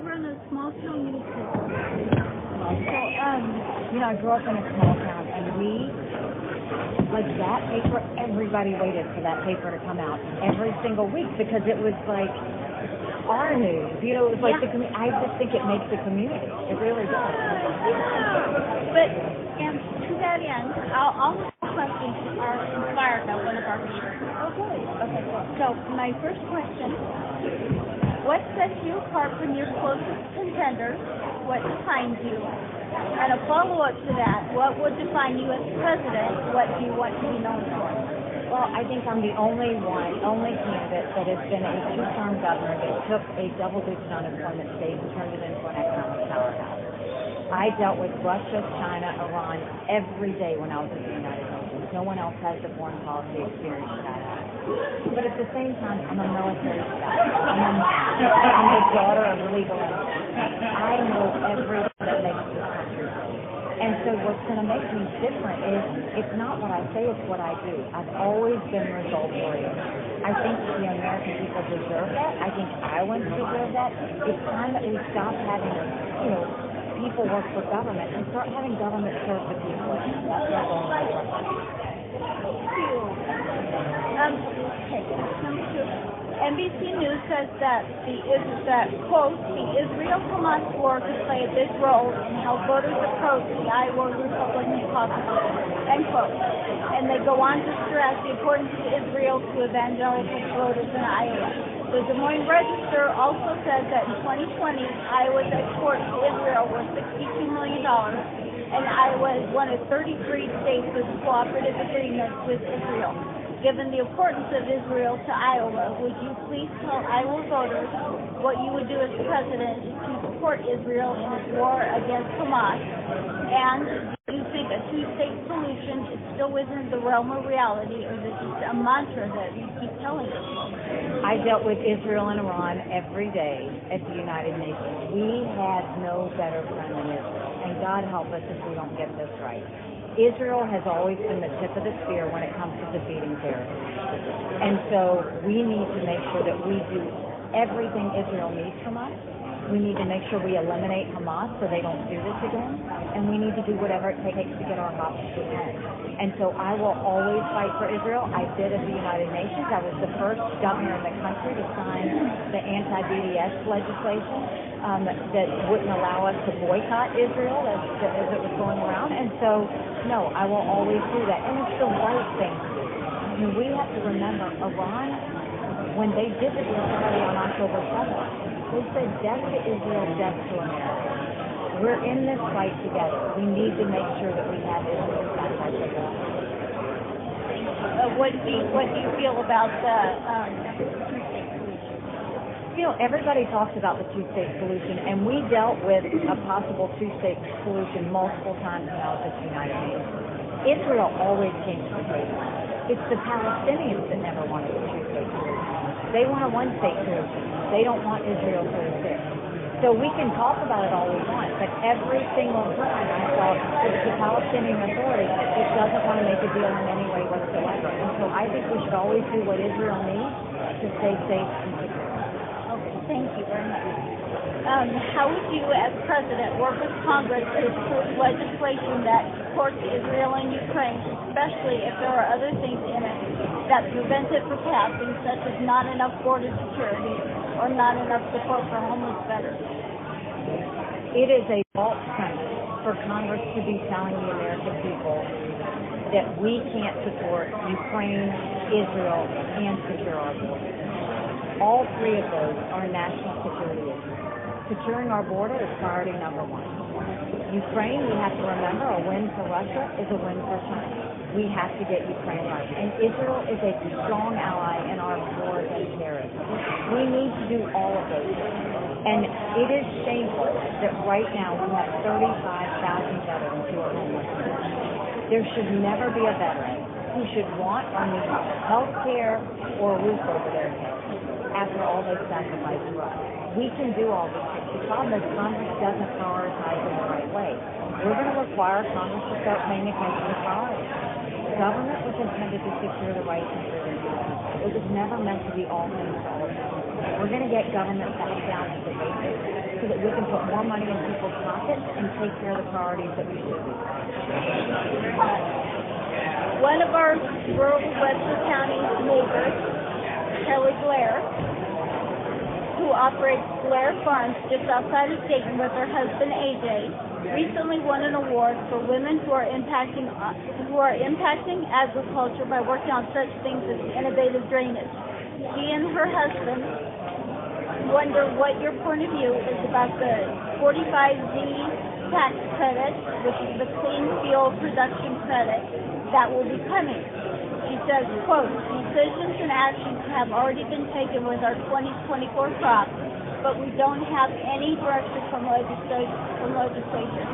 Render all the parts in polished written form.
We're in a small town newspaper. So, I grew up in a small town, and like that paper, everybody waited for that paper to come out every single week because it was like our news. It was like I just think it makes the community. It really does. Yeah. But, and to that end, all the questions are inspired by one of our readers. Okay, cool. So, my first question, what sets you apart from your closest contenders? What defines you? And a follow-up to that, what would define you as president? What do you want to be known for? Well, I think I'm the only candidate that has been a two-term governor that took a double-digit unemployment state and turned it into an economic powerhouse. I dealt with Russia, China, Iran every day when I was in the United Nations. No one else has the foreign policy experience that I have. But at the same time, I'm a military spouse. I'm the daughter of legal entities. I know everything that makes this country great. And so what's going to make me different is it's not what I say, it's what I do. I've always been result-oriented. I think the American people deserve that. I think Iowans deserve that. It's time that we stop having, people work for government and start having government serve the people. That's my goal. Number two, NBC News says that quote, the Israel-Hamas war could play a big role in how voters approach the Iowa Republican caucus, end quote. And they go on to stress the importance of Israel to evangelical voters in Iowa. The Des Moines Register also says that in 2020, Iowa's exports to Israel were $62 million, and Iowa is one of 33 states with cooperative agreements with Israel. Given the importance of Israel to Iowa, would you please tell Iowa voters what you would do as president to support Israel in its war against Hamas? And do you think a two-state solution is still within the realm of reality, or is it just a mantra that you keep telling us? I dealt with Israel and Iran every day at the United Nations. We had no better friend than Israel, and God help us if we don't get this right. Israel has always been the tip of the spear when it comes to defeating terrorism. And so we need to make sure that we do everything Israel needs from us. We need to make sure we eliminate Hamas so they don't do this again. And we need to do whatever it takes to get our hostages home. And so I will always fight for Israel. I did at the United Nations. I was the first governor in the country to sign the anti-BDS legislation that wouldn't allow us to boycott Israel as it was going around. And so, no, I will always do that. And it's the right thing to do. I mean, we have to remember Iran, when they did the brutality on October 7th, they said death to Israel, death to America. We're in this fight together. We need to make sure that we have Israel's back our people. What do you feel about the everybody talks about the two-state solution, and we dealt with a possible two-state solution multiple times when I was at the United Nations. Israel always came to the table. It's the Palestinians that never wanted a two-state solution. They want a one-state solution. They don't want Israel to exist. So we can talk about it all we want, but every single time I thought the Palestinian Authority just doesn't want to make a deal in any way whatsoever. And so I think we should always do what Israel needs to stay safe and secure. Thank you very much. How would you, as president, work with Congress to approve legislation that supports Israel and Ukraine, especially if there are other things in it that prevent it from passing, such as not enough border security or not enough support for homeless veterans? It is a false premise for Congress to be telling the American people that we can't support Ukraine, Israel, and secure our borders. All three of those are national security issues. Securing our border is priority number one. Ukraine, we have to remember, a win for Russia is a win for China. We have to get Ukraine right. And Israel is a strong ally in our war against terrorism. We need to do all of those things. And it is shameful that right now we have 35,000 veterans who are homeless. There should never be a veteran who should want or need health care or a roof over their head after all they've sacrificed for us. We can do all these things. The problem is Congress doesn't prioritize in the right way. We're going to require Congress to start paying attention to priorities. Government was intended to secure the rights and freedoms of people. It was never meant to be all things to all people. We're going to get government back down to the basics so that we can put more money in people's pockets and take care of the priorities that we should be. One of our rural Webster County neighbors, Kelly Blair, who operates Blair Farms just outside of Dayton with her husband AJ, recently won an award for women who are impacting agriculture by working on such things as innovative drainage. She and her husband wonder what your point of view is about the 45Z tax credit, which is the clean fuel production credit that will be coming. She says, quote, decisions and actions have already been taken with our 2024 crop, but we don't have any direction from legislation.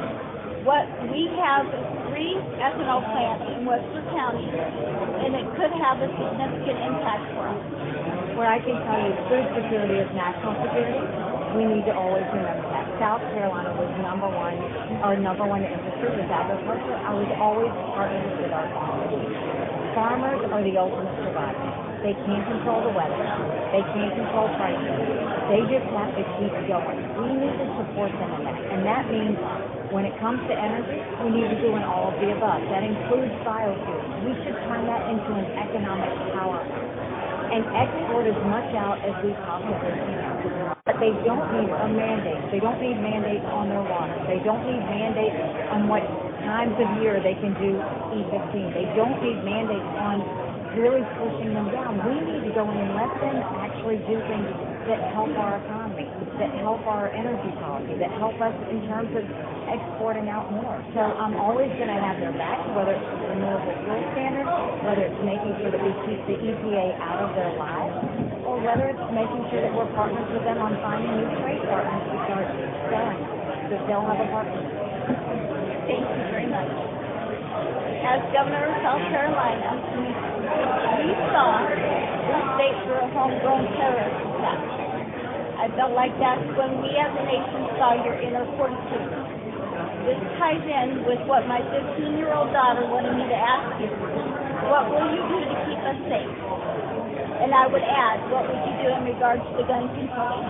What we have is 3 ethanol plants in Webster County, and it could have a significant impact for us. Where I can tell you food security is national security, we need to always remember that. South Carolina was number one industry was agriculture. I was always partners with our farmers. Farmers are the ultimate survivors. They can't control the weather. They can't control prices. They just have to keep going. We need to support them in that. And that means when it comes to energy, we need to do an all of the above. That includes biofuels. We should turn that into an economic power and export as much out as we possibly can. But they don't need a mandate. They don't need mandates on their water. They don't need mandates on what times of year they can do E15. They don't need mandates on really pushing them down. We need to go in and let them actually do things that help our economy, that help our energy policy, that help us in terms of exporting out more. So I'm always going to have their back, whether it's renewable fuel standards, whether it's making sure that we keep the EPA out of their lives, or whether it's making sure that we're partners with them on finding new trade partners to start selling, so they'll have a partnership. Thank you very much. As Governor of South Carolina, we saw this state through a homegrown terrorist attack. I felt like that's when we as a nation saw your inner fortitude. This ties in with what my 15-year-old daughter wanted me to ask you. What will you do to keep us safe? And I would add, what would you do in regards to gun control?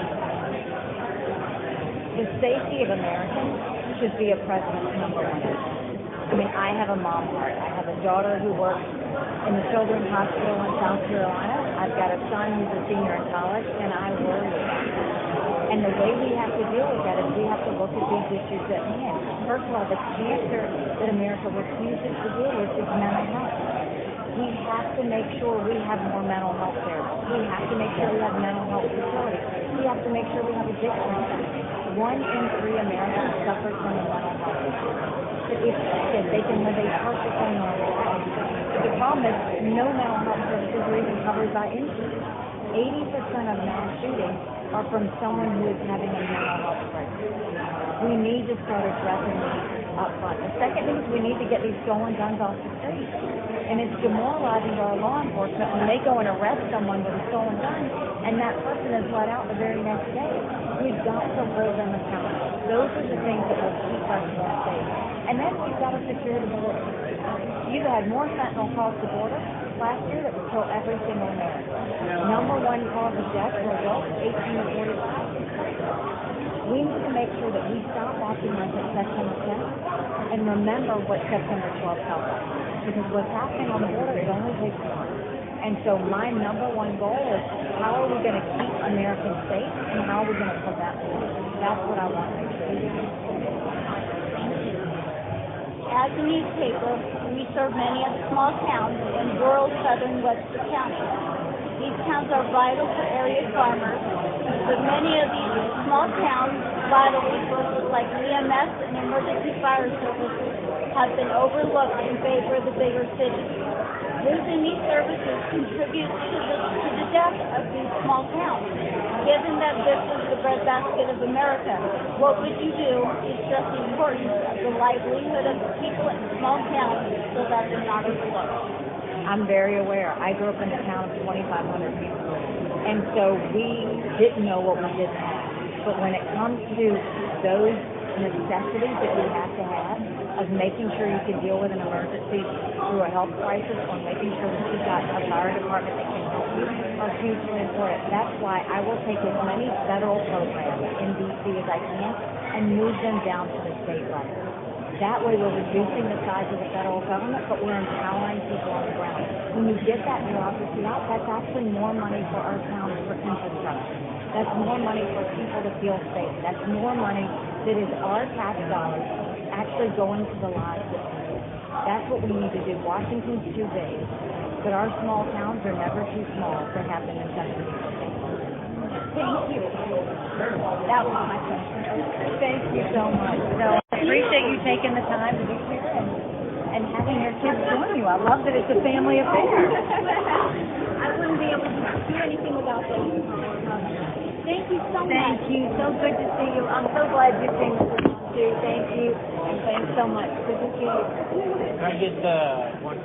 The safety of Americans should be a president's number one issue. I mean, I have a mom heart. I have a daughter who works in the Children's Hospital in South Carolina. I've got a son who's a senior in college, and I worry about that. And the way we have to deal with that is we have to look at these issues at hand. First of all, the cancer that America refuses to deal with is mental health. We have to make sure we have more mental health therapists. We have to make sure we have mental health facilities. We have to make sure we have addiction centers. 1 in 3 Americans suffers from a mental health issue. If treated, they can live a perfectly normal life. The problem is no mental health services are even covered by insurance. 80% of mass shootings are from someone who is having a mental health crisis. We need to start addressing these up front. The second thing is we need to get these stolen guns off the street. And it's demoralizing to our law enforcement when they go and arrest someone with a stolen gun and that person is let out the very next day. We've got to hold them accountable. Those are the things that will keep us more safe. And then we've got to secure the border. You've had more fentanyl cross the border last year that would kill every single American. Number 1 cause of death for adults, 18 to 45. We need to make sure that we stop acting like it's September 10th and remember what September 12th tells us. Because what's happening on the border, it only takes time. And so my number 1 goal is how are we going to keep Americans safe and how are we going to prevent war? That's what I want to make sure we do. As a newspaper, we serve many of the small towns in rural southern Webster County. These towns are vital for area farmers, but many of these small towns' vital resources like EMS and emergency fire services have been overlooked in favor of the bigger cities. Losing these services contributes to the death of these small towns. Given that this is the breadbasket of America, what would you do to stress the importance of the livelihood of the people in small towns so that they're not overlooked? I'm very aware. I grew up in a town of 2,500 people, and so we didn't know what we didn't have. But when it comes to those necessities that we have to have, of making sure you can deal with an emergency through a health crisis, or making sure that you've got a fire department that can help you, are hugely important. That's why I will take as many federal programs in D.C. as I can and move them down to the state level. That way we're reducing the size of the federal government, but we're empowering people on the ground. When you get that bureaucracy out, that's actually more money for our towns for infrastructure. That's more money for people to feel safe. That's more money that is our tax dollars actually going to the lives of people. That's what we need to do. Washington's too big, but our small towns are never too small to have the necessities. Thank you. That was my question. Thank you so much. So I appreciate you taking the time to be here and having your kids join you. I love that it's a family affair. I wouldn't be able to do anything without them. Thank you so much. Thank you. So good to see you. I'm so glad you came to too. Thank you. And thanks so much. Good to see you. Can I get one?